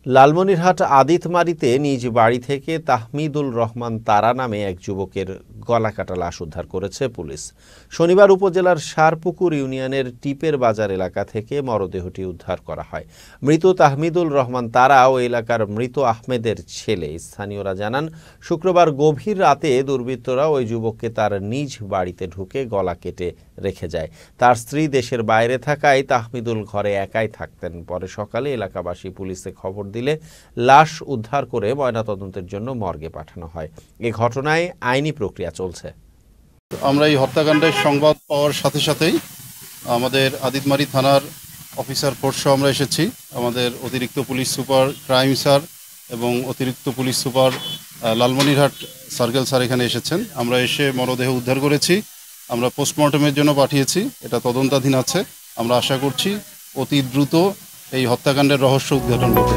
লালমনিরহাট আদিতমারীতে নিজ বাড়ি থেকে তাহমিদুল রহমান তারা নামে এক যুবকের গলাকাটা লাশ উদ্ধার করেছে পুলিশ। শনিবার উপজেলার সারপুকুর ইউনিয়নের টিপের বাজার এলাকা থেকে মরদেহটি উদ্ধার করা হয়। মৃত তাহমিদুল রহমান তারা ও এলাকার মৃত আহমেদের ছেলে। স্থানীয়রা জানান, শুক্রবার গভীর রাতে দুর্বৃত্তরা ওই যুবককে তার নিজ বাড়িতে ঢুকে গলা কেটে রেখে যায়। তার স্ত্রী দেশের বাইরে থাকায় তাহমিদুল ঘরে একাই থাকতেন। পরে সকালে এলাকাবাসী পুলিশে খবর দিলে লাশ উদ্ধার করে ময়নাতদন্তের জন্য মর্গে পাঠানো হয়। এ ঘটনায় আইনি প্রক্রিয়া চলছে। আমরা এই হত্যাকাণ্ডের সংবাদ পাওয়ার সাথে সাথেই আমাদের আদিতমারী থানার অফিসার ফোর্সও আমরা এসেছি। আমাদের অতিরিক্ত পুলিশ সুপার ক্রাইম স্যার এবং অতিরিক্ত police super Lalmonirhat circle sir এখানে এসেছেন। আমরা এসে মরদেহ উদ্ধার করেছি। আমরা পোস্টমর্টমের জন্য পাঠিয়েছি। এটা তদন্তাধীন আছে। আমরা আশা করছি অতি দ্রুত এই হত্যাকাণ্ডের রহস্য উদ্ঘাটন করতে।